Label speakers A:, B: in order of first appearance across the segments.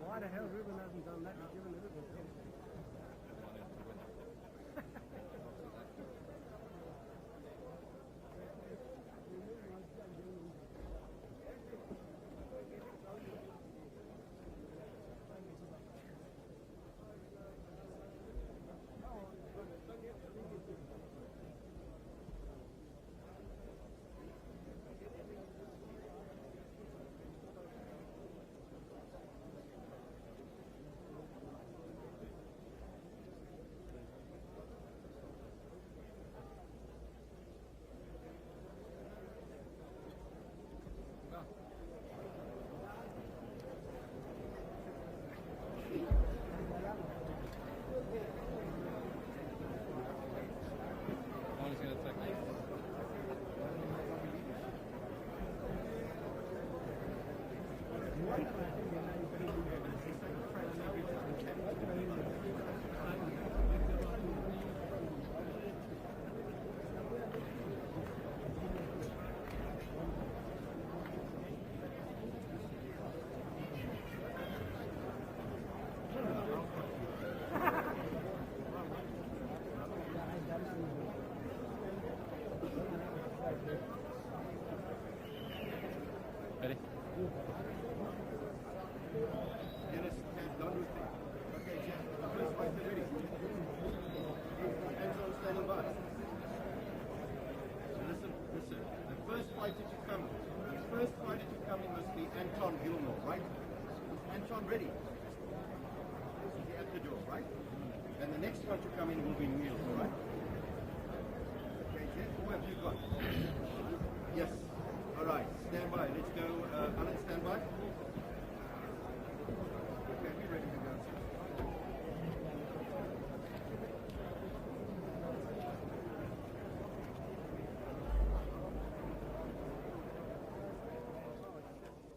A: Why the hell Ruben hasn't done that? He's given Ruben.
B: Ready?
C: Dennis has done with it. Okay, Jeff, the first fight is ready. Anton standing by. Listen. The first fight that you come in must be Anton Gilmore, right? Is Anton ready? Is he at the door, right? And the next one to come in will be Niels, all right? Okay, Jeff, who have you got? Yes. All right, stand by. Let's go. Alan, stand by. Okay, we're ready to go.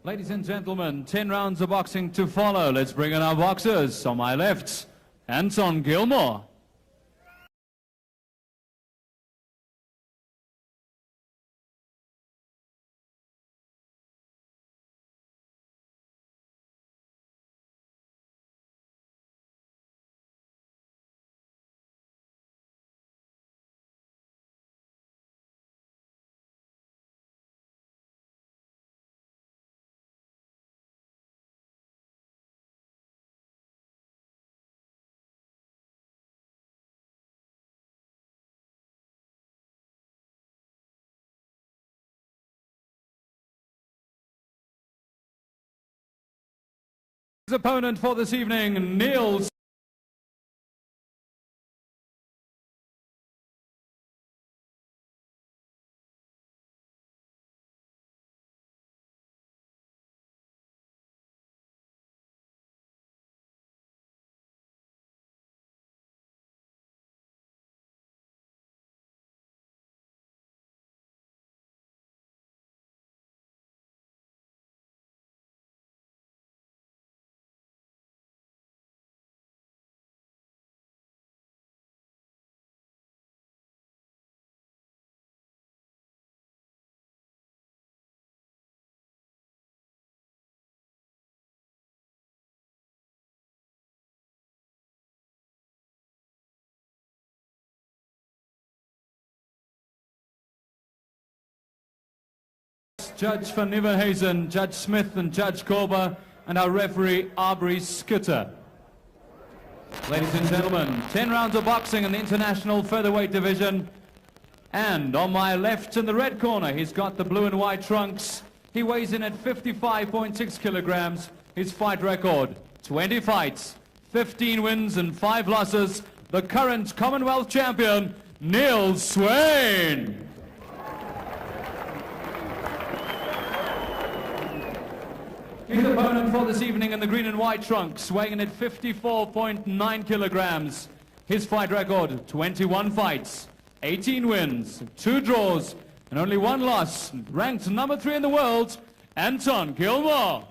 B: Ladies and gentlemen, 10 rounds of boxing to follow. Let's bring in our boxers. On my left, Anton Gilmore. His opponent for this evening, Niels. Judge Van Nieuwenhuizen, Judge Smith and Judge Korber, and our referee Aubrey Skutter. Ladies and gentlemen, 10 rounds of boxing in the international featherweight division. And on my left in the red corner, he's got the blue and white trunks. He weighs in at 55.6 kilograms. His fight record, 20 fights, 15 wins and 5 losses. The current Commonwealth champion, Niels Swain. His opponent for this evening in the green and white trunks, weighing in at 54.9 kilograms. His fight record, 21 fights, 18 wins, 2 draws, and only 1 loss. Ranked number 3 in the world, Anton Gilmore.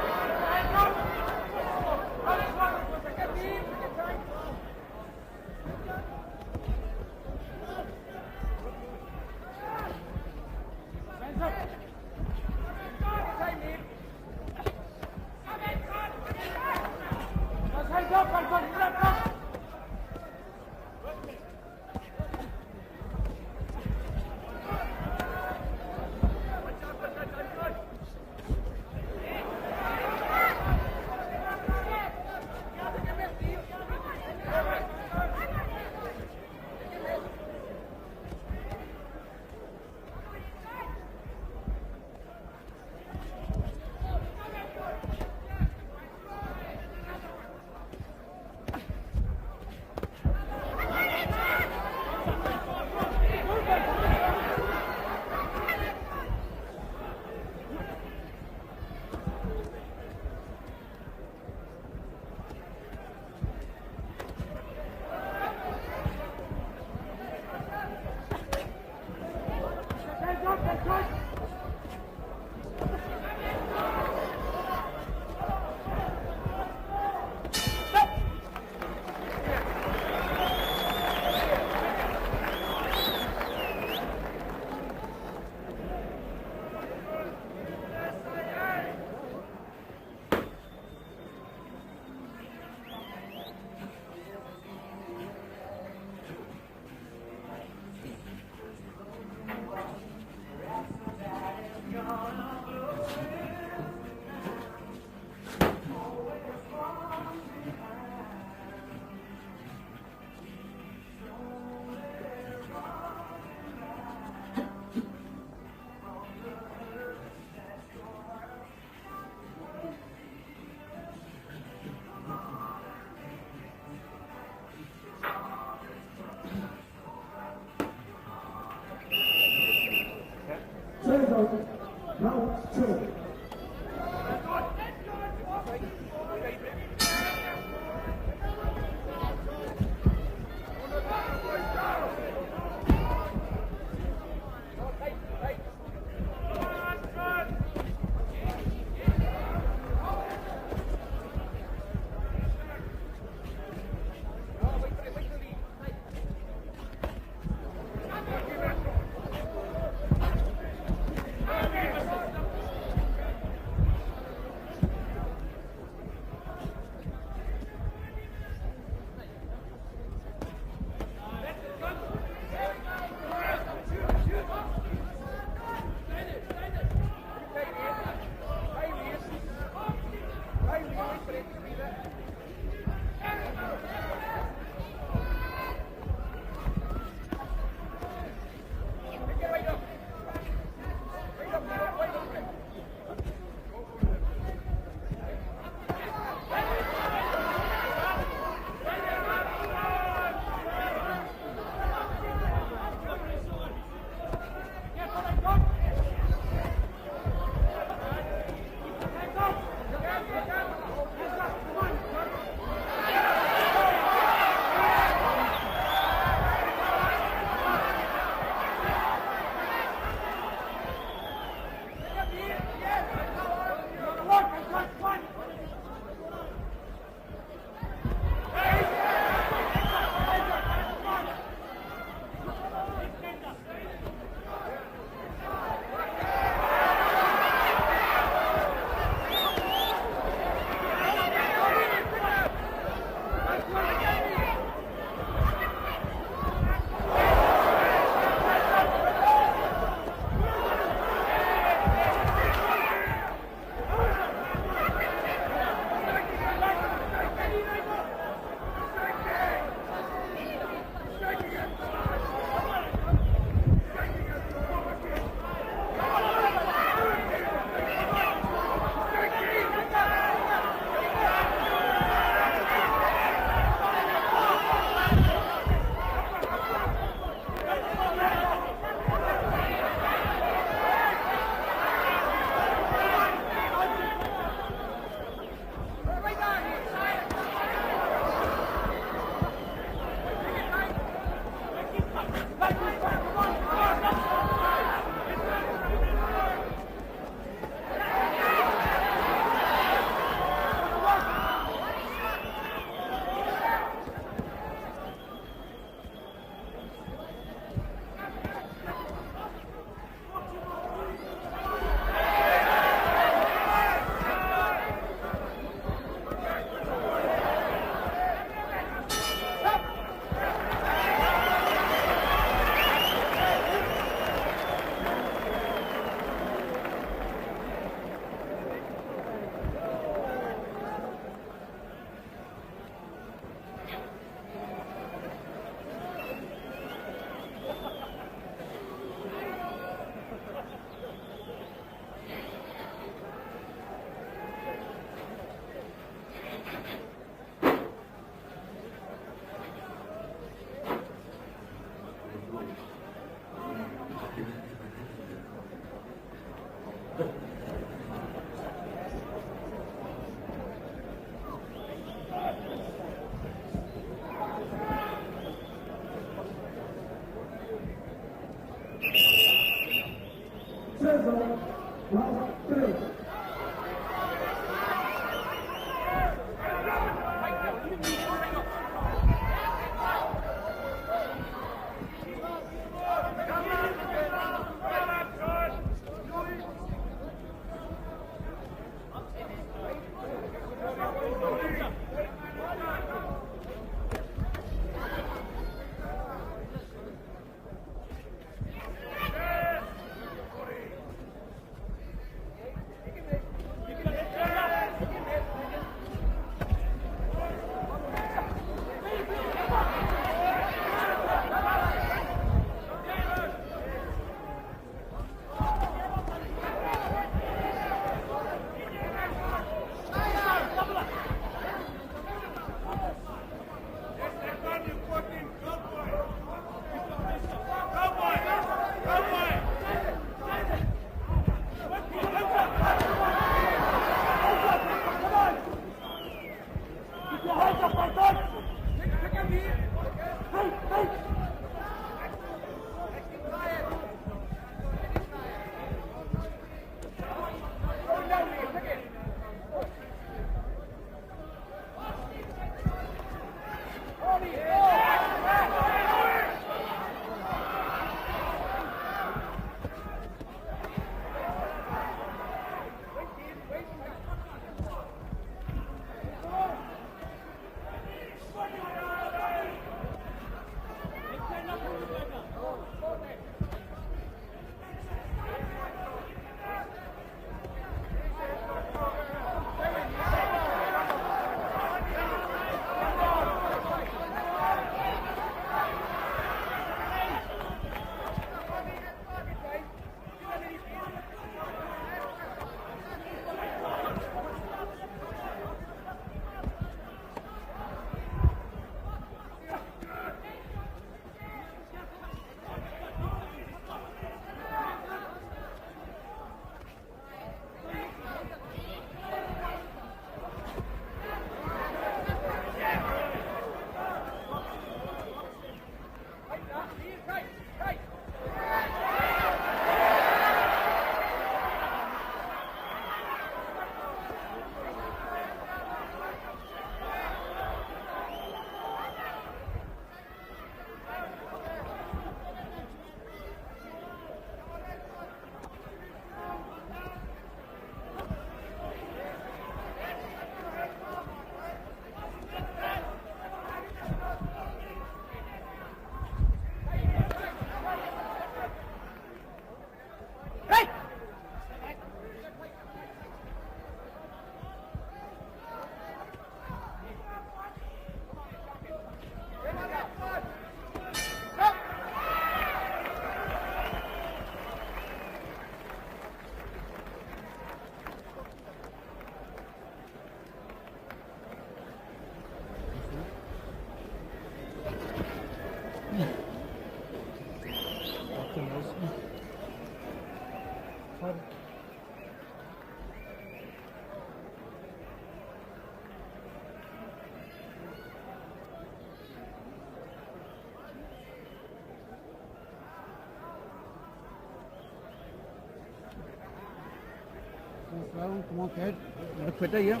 A: Come on, kid. Gotta quit there, yeah?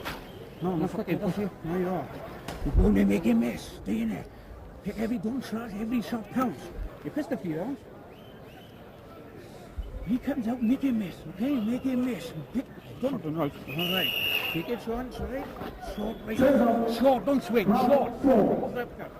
A: No, not fucking pussy. No, you are. You're going to make a mess. Stay in there. Take every gunshot, every shot counts. You pissed a few, huh? He comes out, make a mess, okay? Make a mess. Pick something right. All right. Take it, Swain, right? Short, right? Short, don't swing. Short. Off that cut.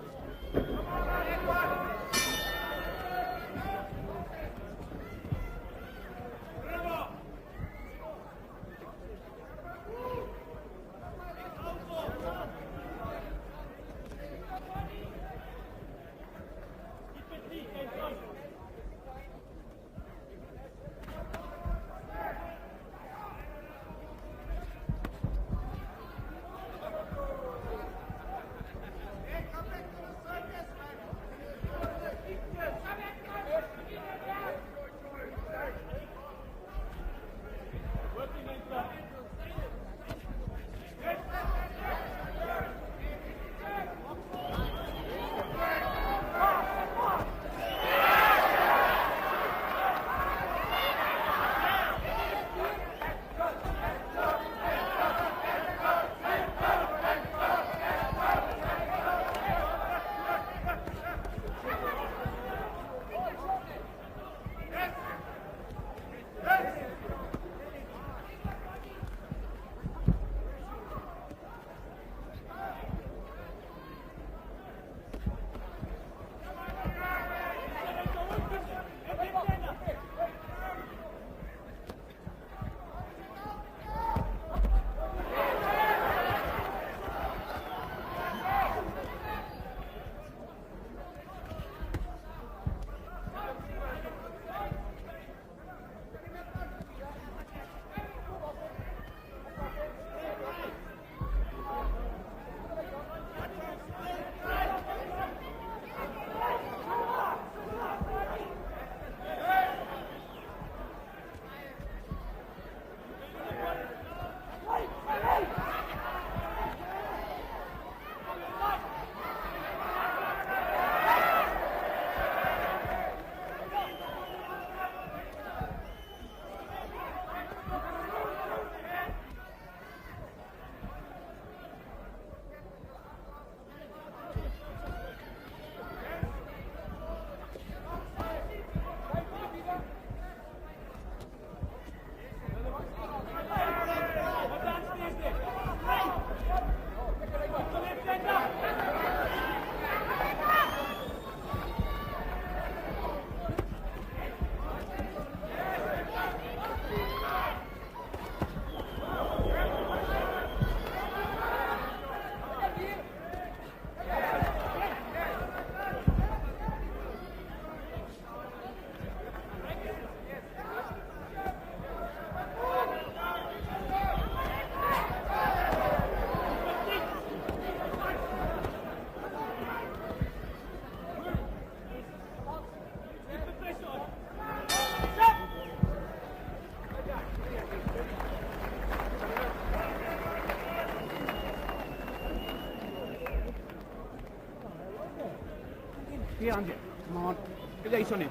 A: Here, Andy. Come on. Get the ice on him.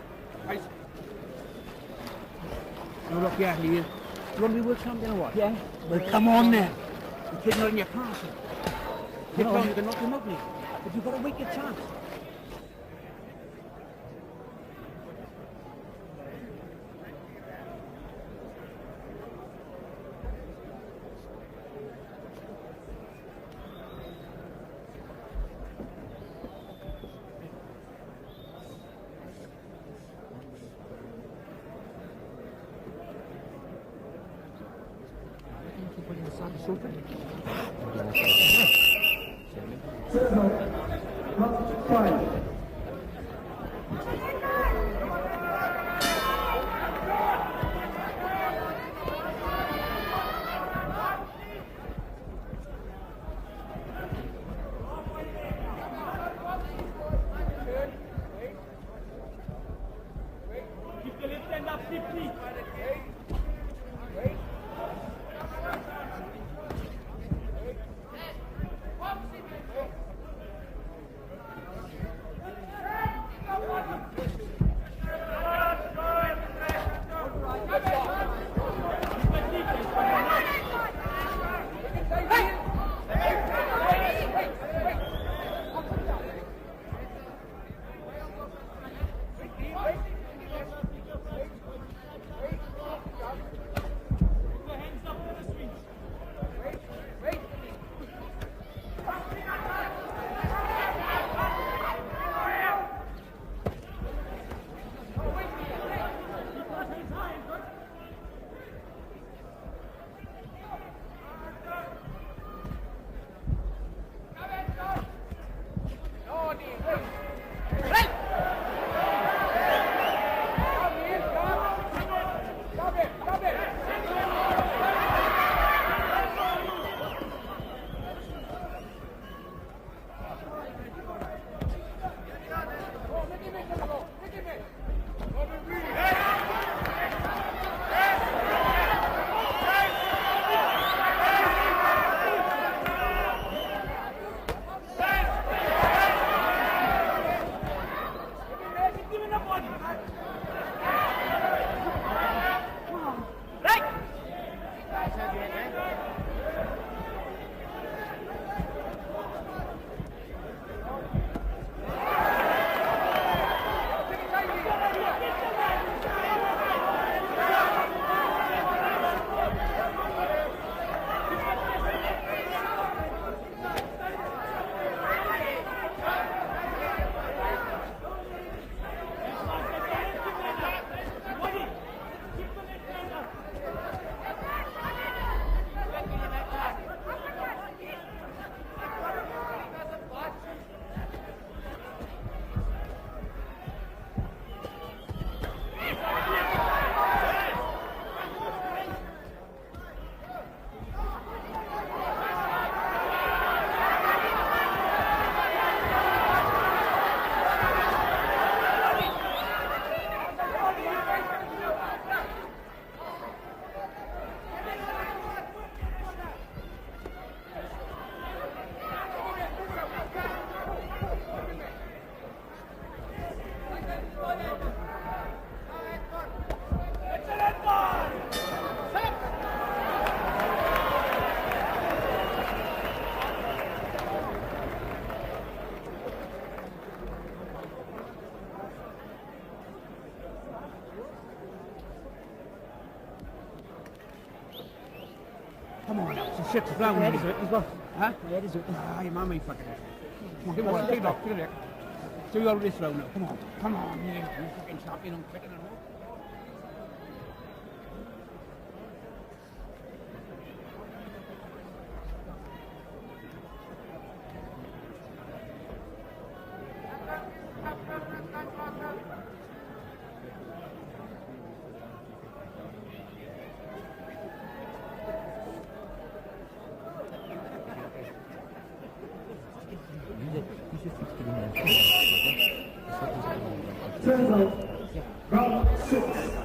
A: Ice. Now look, yeah, Lee. Rugby will come then or what?
D: Yeah.
A: Well, come on then. The kid's not in your pass. Kid down, you can knock him up, Lee. But you've got to wait your chance. Come on now, some shit's blown.
D: Head is it, he's got.
A: Huh?
D: Head is it.
A: Ah, your mum ain't fucking it. Come on, give it one. Take it off, take it off. Do your wrist round now. Come on. Come on, you fucking stop, you don't quicken it all.
E: Round 6.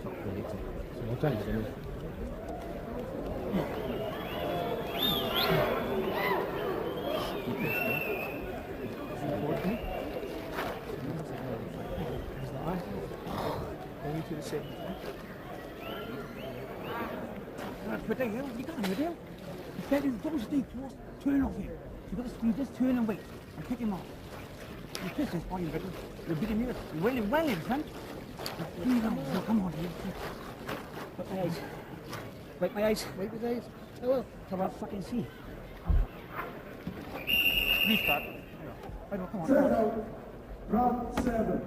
A: top of the league. So I'll tell you soon. Going to the second. But you got him, Adele. That is those deep turn off him. You just turn and wait and pick him off. You kiss his body, but you're beating me. You're well in front. No, come on, dude. Wait my eyes. Wait my eyes. Wait with eyes. Oh well. Come on, fucking see. Restart. Come on.
E: Set out. Round 7.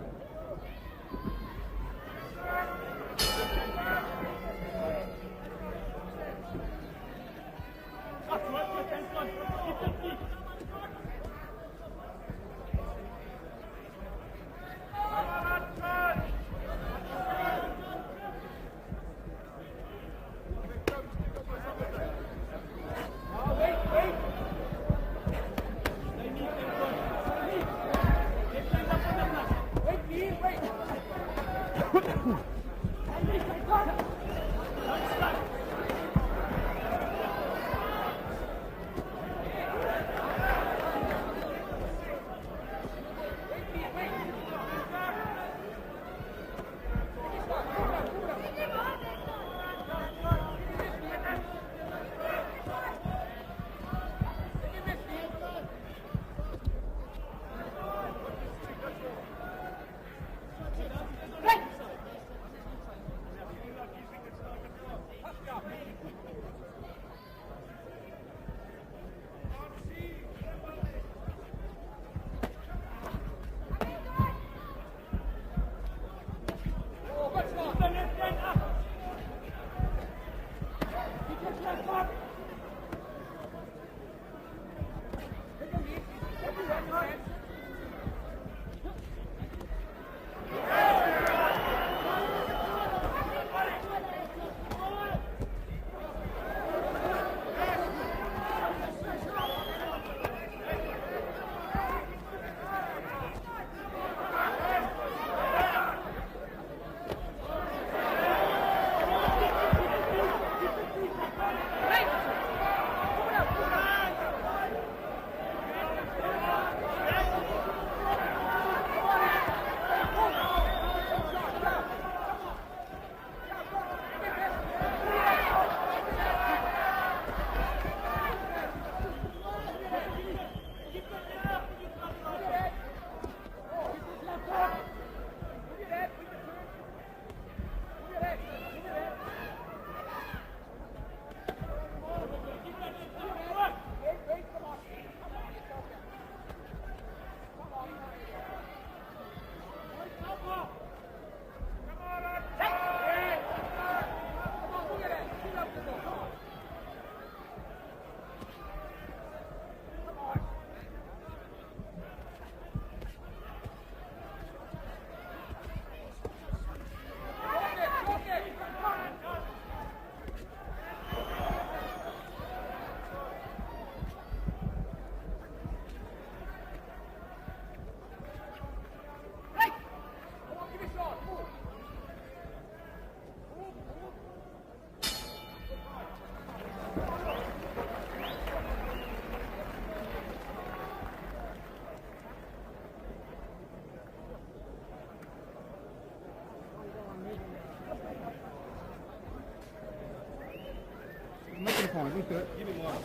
A: Come on, you do it. Give me one.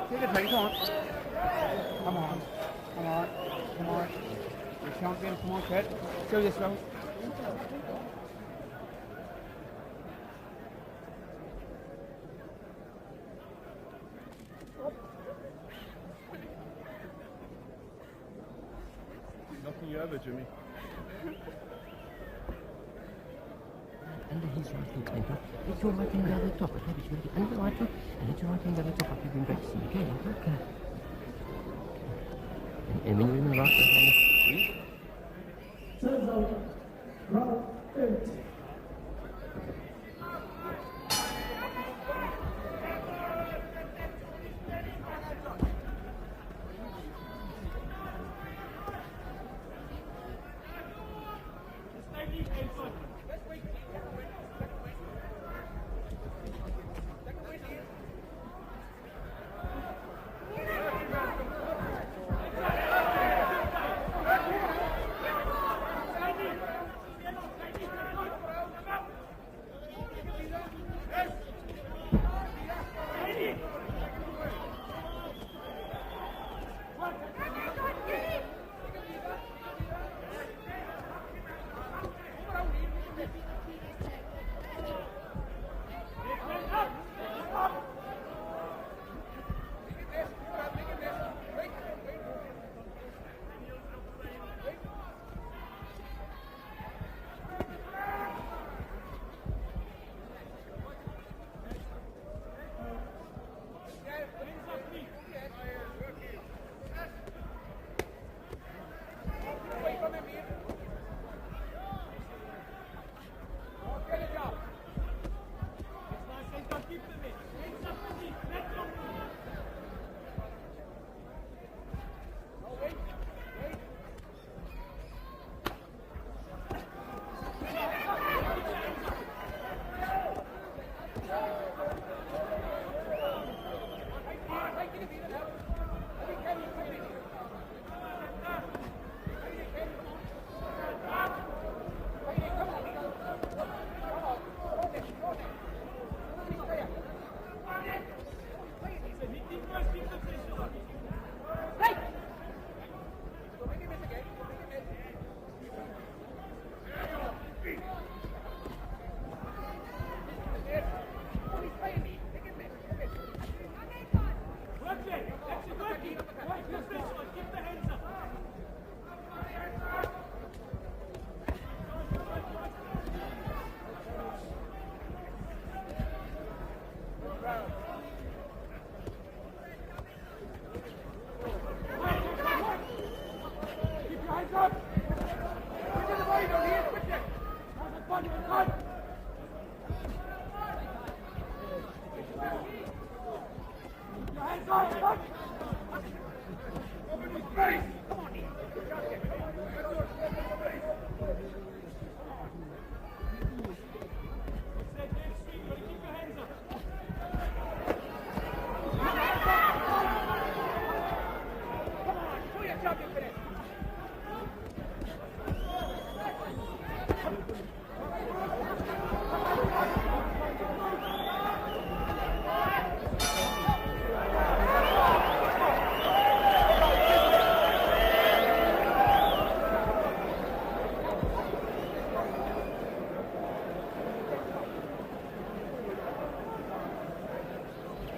A: Take the pace on. Come on. Come on. Come on. You're champion. Come on, kid. Show yourself.
C: Knocking you over, Jimmy.
D: Under his right hand clinker, let your right hand down the top, okay, but you're going to get under the right foot, and let your right hand down the top, like you've been practicing, okay, okay. And when you're in the right hand,
E: Turns out. Round 8.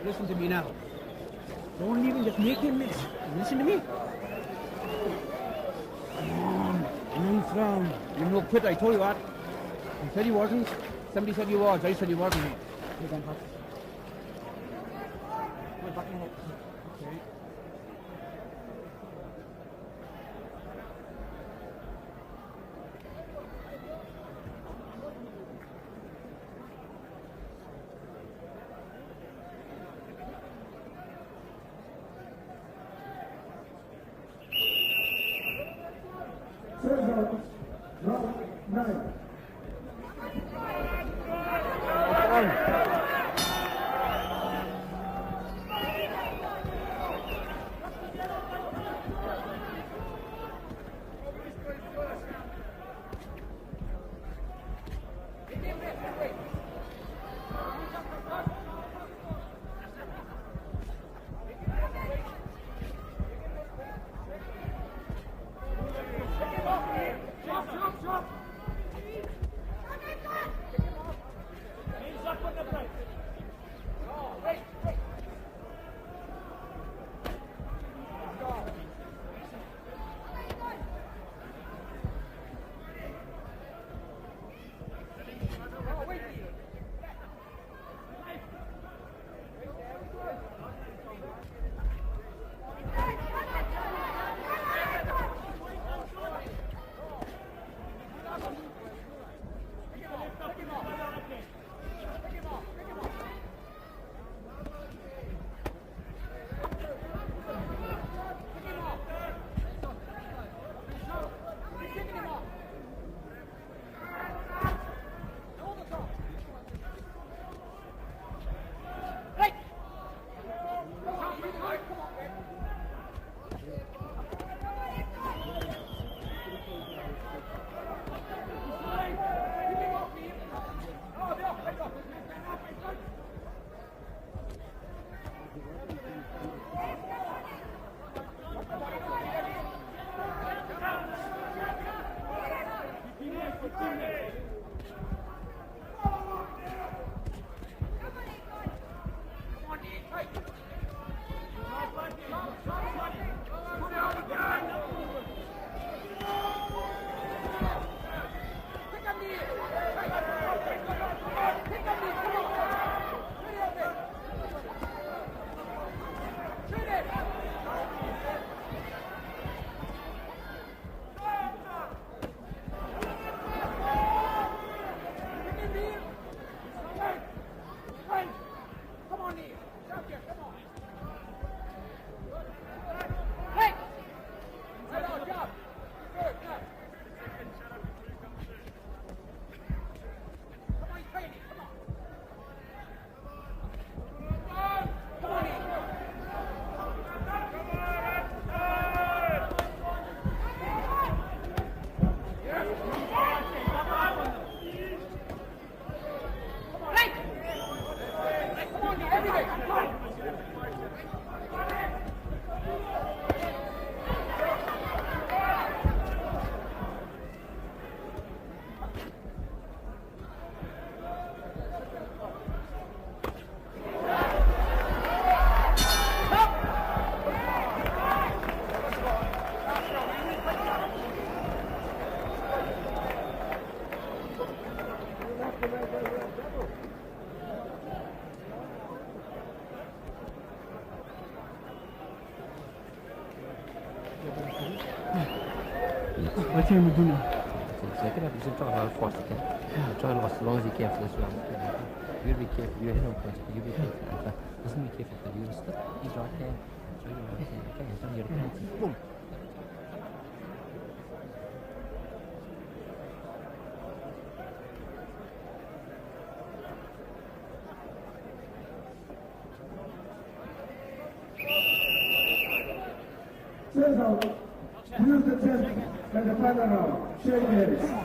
A: Listen to me now. Don't even just make him miss. Listen to me. Come on. Ninth round. You're no quitter, I told you what. You said he wasn't. Somebody said he was. I said he wasn't. You're going back. We're backing up. Okay.
E: Round 9.
A: What team we do now?
D: Second half, he's going to try hard fast he can. Try and last as long as he can for this round. You'll be careful. You're ahead on points, but you'll be careful. And listen, be careful because you're going to slip. He's right there. So you're right there. Okay, he's done your penalty. Boom.
E: So, use the 10th and the final round. Shake hands.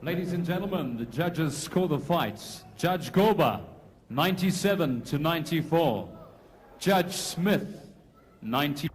B: Ladies and gentlemen, the judges score the fights. Judge Goba, 97 to 94. Judge Smith, 90.